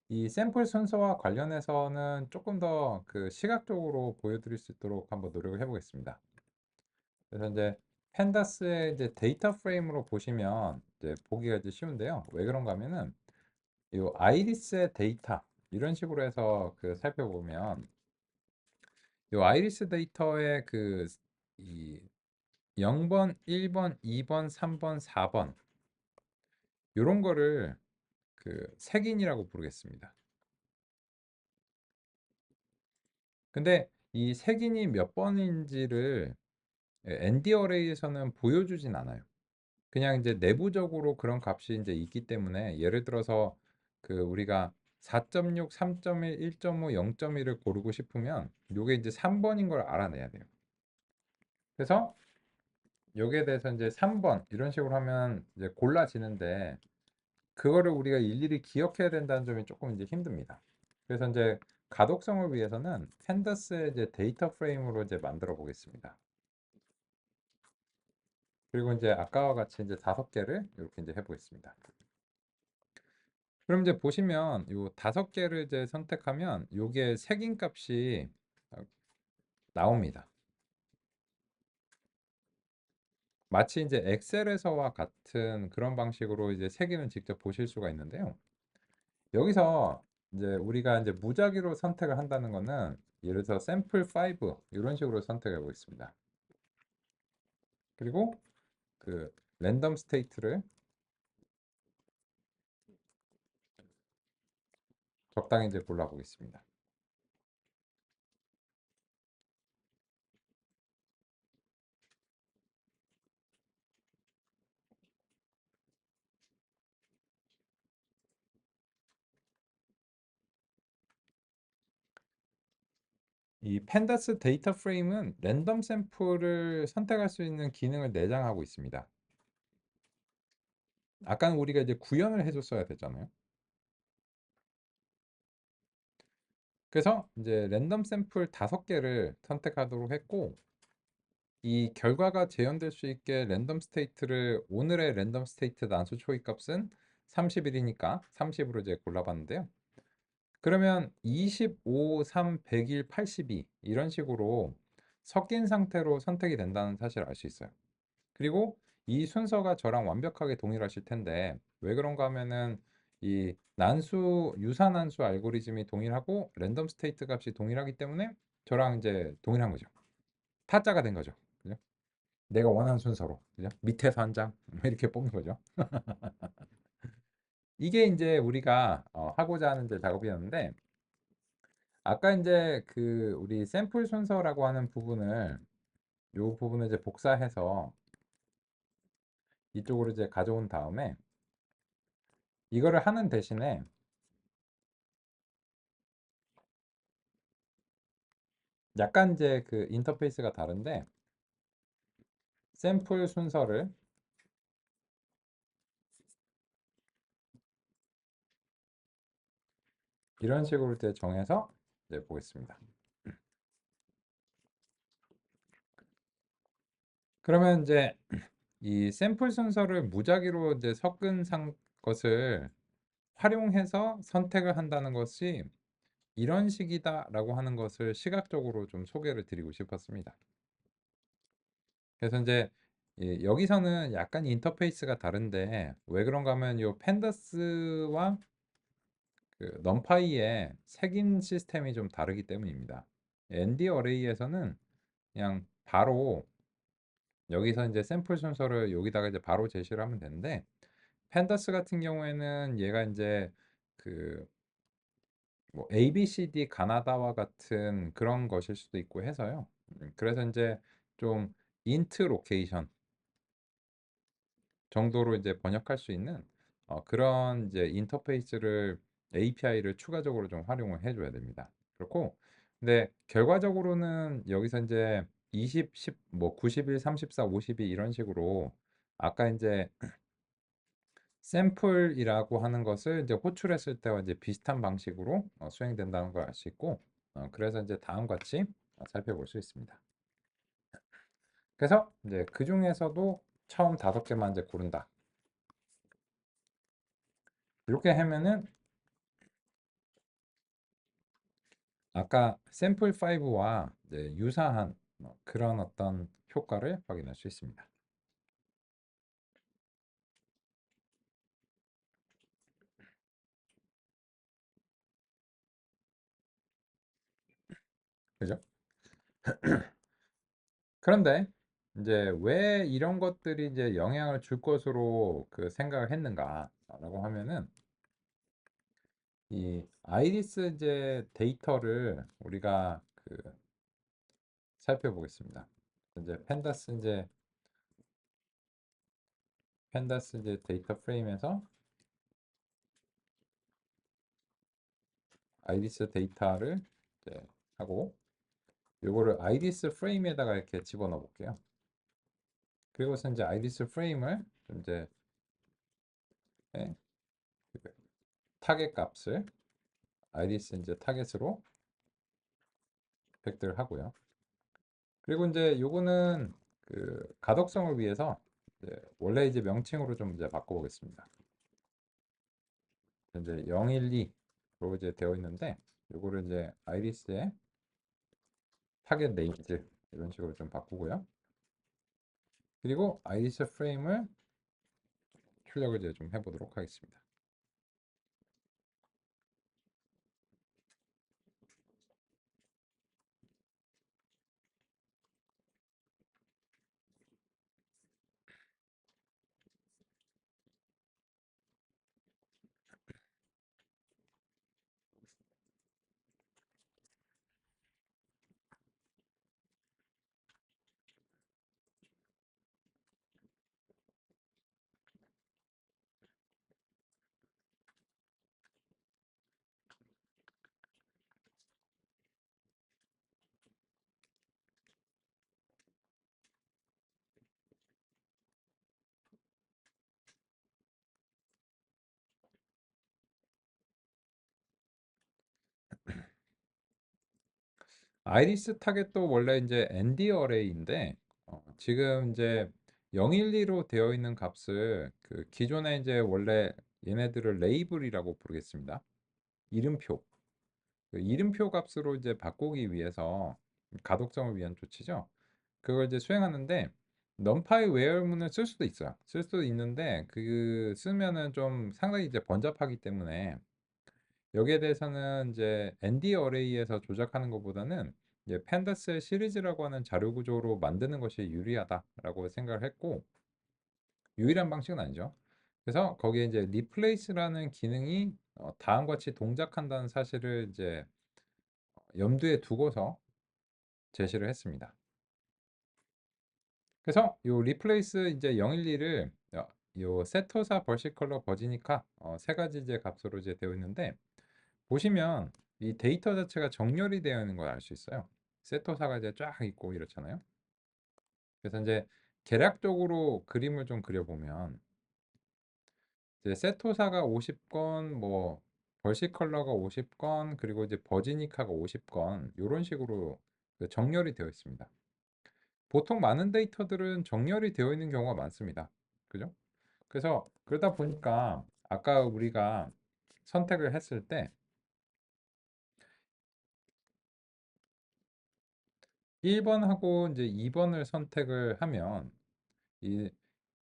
이 샘플 순서와 관련해서는 조금 더 그 시각적으로 보여드릴 수 있도록 한번 노력을 해보겠습니다. 그래서 이제 펜다스의 이제 데이터 프레임으로 보시면 이제 보기가 이제 쉬운데요. 왜 그런가 하면은 이 아이리스의 데이터 이런 식으로 해서 그 살펴보면 이 아이리스 데이터의 이 0번, 1번, 2번, 3번, 4번 이런 거를 그 색인이라고 부르겠습니다. 근데 이 색인이 몇 번인지를 ND 어레이에서는 보여주진 않아요. 그냥 이제 내부적으로 그런 값이 이제 있기 때문에 예를 들어서 그 우리가 4.6, 3.1, 1.5, 0.1을 고르고 싶으면 요게 이제 3번인 걸 알아내야 돼요. 그래서 여기에 대해서 이제 3번 이런 식으로 하면 이제 골라지는데 그거를 우리가 일일이 기억해야 된다는 점이 조금 이제 힘듭니다. 그래서 이제 가독성을 위해서는 펜더스의 이제 데이터 프레임으로 이제 만들어 보겠습니다. 그리고 이제 아까와 같이 이제 5개를 이렇게 이제 해보겠습니다. 그럼 이제 보시면 요 5개를 이제 선택하면 요게 색인 값이 나옵니다. 마치 이제 엑셀에서와 같은 그런 방식으로 이제 색인을 직접 보실 수가 있는데요. 여기서 이제 우리가 이제 무작위로 선택을 한다는 거는 예를 들어서 샘플 5 이런 식으로 선택해 보겠습니다. 그리고 그 랜덤 스테이트를 적당히 이제 골라 보겠습니다. 이 펜다스 데이터 프레임은 랜덤 샘플을 선택할 수 있는 기능을 내장하고 있습니다. 아까는 우리가 이제 구현을 해줬어야 됐잖아요. 그래서 이제 랜덤 샘플 5개를 선택하도록 했고 이 결과가 재현될 수 있게 랜덤 스테이트를 오늘의 랜덤 스테이트 난수 초이 값은 30일이니까 30으로 이제 골라봤는데요. 그러면 25, 3, 100일, 82 이런 식으로 섞인 상태로 선택이 된다는 사실을 알 수 있어요. 그리고 이 순서가 저랑 완벽하게 동일하실 텐데 왜 그런가 하면은 이 유사난수 알고리즘이 동일하고 랜덤 스테이트 값이 동일하기 때문에 저랑 이제 동일한 거죠. 타짜가 된 거죠. 그죠? 내가 원하는 순서로. 그죠? 밑에서 한 장 이렇게 뽑는 거죠. 이게 이제 우리가 하고자 하는 이제 작업이었는데 아까 이제 그 우리 샘플 순서라고 하는 부분을 요 부분을 이제 복사해서 이쪽으로 이제 가져온 다음에 이거를 하는 대신에 약간 이제 그 인터페이스가 다른데 샘플 순서를 이런 식으로 이제 정해서 이제 보겠습니다. 그러면 이제 이 샘플 순서를 무작위로 이제 섞은 것을 활용해서 선택을 한다는 것이 이런 식이다라고 하는 것을 시각적으로 좀 소개를 드리고 싶었습니다. 그래서 이제 여기서는 약간 인터페이스가 다른데 왜 그런가 하면 이 펜더스와 그 넘파이의 색인 시스템이 좀 다르기 때문입니다. ND 어레이에서는 그냥 바로 여기서 이제 샘플 순서를 여기다가 이제 바로 제시를 하면 되는데 펜더스 같은 경우에는 얘가 이제 그 뭐 A, B, C, D 가나다와 같은 그런 것일 수도 있고 해서요. 그래서 이제 좀 인트 로케이션 정도로 이제 번역할 수 있는 그런 이제 인터페이스를 API를 추가적으로 좀 활용을 해줘야 됩니다. 그렇고 근데 결과적으로는 여기서 이제 20, 10, 뭐 91, 34, 52 이런 식으로 아까 이제 샘플이라고 하는 것을 이제 호출했을 때와 이제 비슷한 방식으로 수행된다는 걸 알 수 있고 그래서 이제 다음과 같이 살펴볼 수 있습니다. 그래서 이제 그 중에서도 처음 5개만 이제 고른다. 이렇게 하면은 아까 샘플 5와 유사한 그런 어떤 효과를 확인할 수 있습니다. 그죠? 그런데 이제 왜 이런 것들이 이제 영향을 줄 것으로 그 생각을 했는가라고 하면은 이 아이리스 이제 데이터를 우리가 그 살펴보겠습니다. 이제 펜다스 이제 데이터 프레임에서 아이리스 데이터를 이제 하고 요거를 아이리스 프레임에다가 이렇게 집어넣어 볼게요. 그리고서 이제 아이리스 프레임을 좀 이제 예, 타겟 값을 아이리스 이제 타겟으로 획득을 하고요. 그리고 이제 요거는 그 가독성을 위해서 이제 원래 이제 명칭으로 좀 이제 바꿔보겠습니다. 이제 012로 이제 되어 있는데 요거를 이제 아이리스의 타겟 네임즈 이런 식으로 좀 바꾸고요. 그리고 아이리스 프레임을 출력을 이제 좀 해보도록 하겠습니다. 아이리스 타겟도 원래 이제 ND 어레이인데 지금 이제 012로 되어 있는 값을 그 기존에 이제 원래 얘네들을 레이블이라고 부르겠습니다. 이름표. 그 이름표 값으로 이제 바꾸기 위해서 가독성을 위한 조치죠. 그걸 이제 수행하는데 넘파이 외열문을 쓸 수도 있어요. 쓸 수도 있는데 그 쓰면은 좀 상당히 이제 번잡하기 때문에 여기에 대해서는 이제 ND 어레이에서 조작하는 것보다는 이제 펜더스의 시리즈라고 하는 자료 구조로 만드는 것이 유리하다라고 생각을 했고 유일한 방식은 아니죠. 그래서 거기에 이제 리플레이스라는 기능이 다음과 같이 동작한다는 사실을 이제 염두에 두고서 제시를 했습니다. 그래서 요 리플레이스 이제 012를 요 세토사 버시컬러 버지니카 세 가지 이제 값으로 이제 되어 있는데 보시면 이 데이터 자체가 정렬이 되어 있는 걸 알 수 있어요. 세토사가 이제 쫙 있고 이렇잖아요. 그래서 이제 계략적으로 그림을 좀 그려보면 이제 세토사가 50건, 뭐 벌시 컬러가 50건, 그리고 이제 버지니카가 50건 이런 식으로 그 정렬이 되어 있습니다. 보통 많은 데이터들은 정렬이 되어 있는 경우가 많습니다. 그죠? 그래서 그러다 보니까 아까 우리가 선택을 했을 때 1번하고 이제 2번을 선택을 하면 이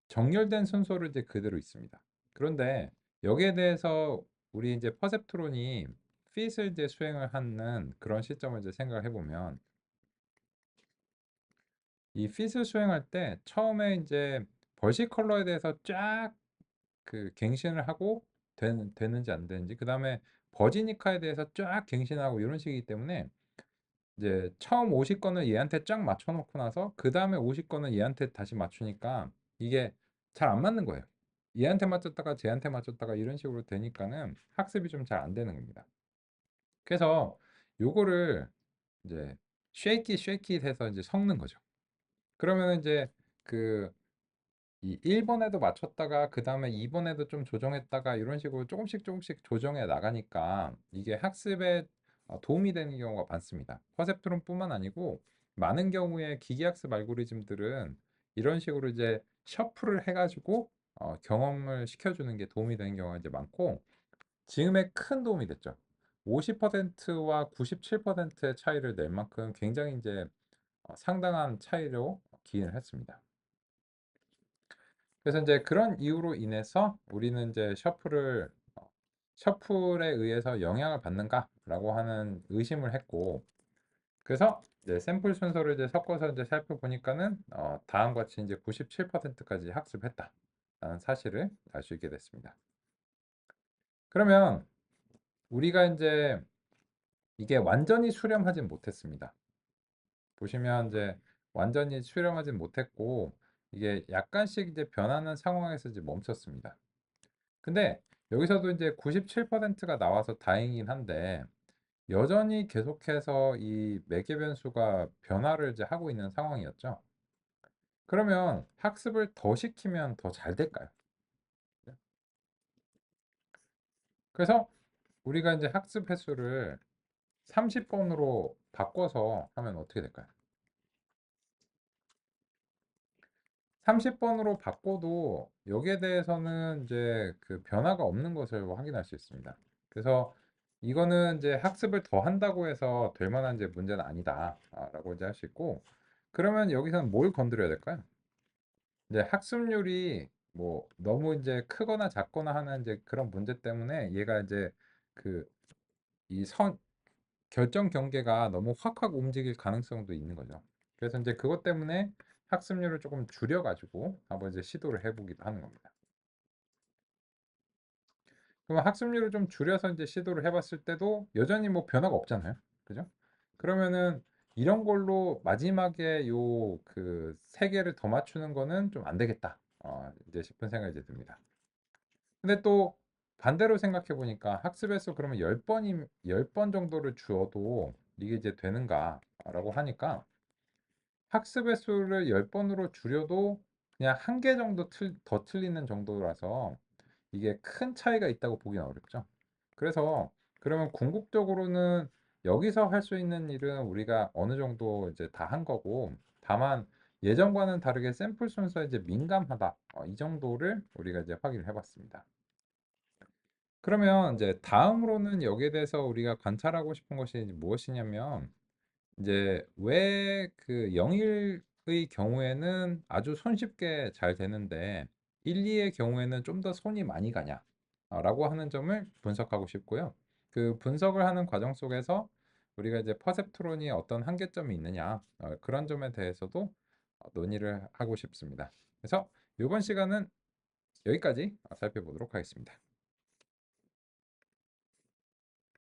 정렬된 순서로 이제 그대로 있습니다. 그런데 여기에 대해서 우리 이제 퍼셉트론이 핏을 이제 수행을 하는 그런 시점을 이제 생각을 해보면 이 핏을 수행할 때 처음에 이제 벌시 컬러에 대해서 쫙 그 갱신을 하고 되는지 안 되는지, 그 다음에 버지니카에 대해서 쫙 갱신하고 이런 식이기 때문에 이제 처음 50건을 얘한테 쫙 맞춰놓고 나서 그 다음에 50건을 얘한테 다시 맞추니까 이게 잘 안 맞는 거예요. 얘한테 맞췄다가 쟤한테 맞췄다가 이런 식으로 되니까는 학습이 좀 잘 안 되는 겁니다. 그래서 요거를 이제 쉐이킷 해서 이제 섞는 거죠. 그러면 이제 그 이 1번에도 맞췄다가 그 다음에 2번에도 좀 조정했다가 이런 식으로 조금씩 조정해 나가니까 이게 학습에 도움이 되는 경우가 많습니다. 퍼셉트론뿐만 아니고 많은 경우에 기계학습 알고리즘들은 이런 식으로 이제 셔플을 해가지고 경험을 시켜주는 게 도움이 되는 경우가 이제 많고, 지금에 큰 도움이 됐죠. 50%와 97%의 차이를 낼 만큼 굉장히 이제 상당한 차이로 기인을 했습니다. 그래서 이제 그런 이유로 인해서 우리는 이제 셔플에 의해서 영향을 받는가라고 하는 의심을 했고, 그래서 이제 샘플 순서를 이제 섞어서 이제 살펴보니까는 다음과 같이 이제 97%까지 학습했다라는 사실을 알 수 있게 됐습니다. 그러면 우리가 이제 이게 완전히 수렴하진 못했습니다. 보시면 이제 완전히 수렴하진 못했고 이게 약간씩 이제 변하는 상황에서 이제 멈췄습니다. 근데 여기서도 이제 97%가 나와서 다행이긴 한데 여전히 계속해서 이 매개 변수가 변화를 이제 하고 있는 상황이었죠. 그러면 학습을 더 시키면 더 잘 될까요? 그래서 우리가 이제 학습 횟수를 30번으로 바꿔서 하면 어떻게 될까요? 30번으로 바꿔도 여기에 대해서는 이제 그 변화가 없는 것을 확인할 수 있습니다. 그래서 이거는 이제 학습을 더 한다고 해서 될 만한 이제 문제는 아니다라고 이제 할 수 있고, 그러면 여기서는 뭘 건드려야 될까요? 이제 학습률이 뭐 너무 이제 크거나 작거나 하는 이제 그런 문제 때문에 얘가 이제 그 이 결정 경계가 너무 확 움직일 가능성도 있는 거죠. 그래서 이제 그것 때문에 학습률을 조금 줄여가지고 한번 이제 시도를 해보기도 하는 겁니다. 그럼 학습률을 좀 줄여서 이제 시도를 해봤을 때도 여전히 뭐 변화가 없잖아요. 그죠? 그러면은 이런 걸로 마지막에 요 그 세 개를 더 맞추는 거는 좀 안 되겠다. 이제 싶은 생각이 이제 듭니다. 근데 또 반대로 생각해 보니까 학습에서 그러면 10번 정도를 주어도 이게 이제 되는가라고 하니까 학습 횟수를 10번으로 줄여도 그냥 한 개 정도 더 틀리는 정도라서 이게 큰 차이가 있다고 보기는 어렵죠. 그래서 그러면 궁극적으로는 여기서 할 수 있는 일은 우리가 어느 정도 이제 다 한 거고, 다만 예전과는 다르게 샘플 순서에 이제 민감하다. 이 정도를 우리가 이제 확인을 해봤습니다. 그러면 이제 다음으로는 여기에 대해서 우리가 관찰하고 싶은 것이 무엇이냐면 이제 왜 그 0일의 경우에는 아주 손쉽게 잘 되는데 1, 2의 경우에는 좀 더 손이 많이 가냐 라고 하는 점을 분석하고 싶고요. 그 분석을 하는 과정 속에서 우리가 이제 퍼셉트론이 어떤 한계점이 있느냐, 그런 점에 대해서도 논의를 하고 싶습니다. 그래서 이번 시간은 여기까지 살펴보도록 하겠습니다.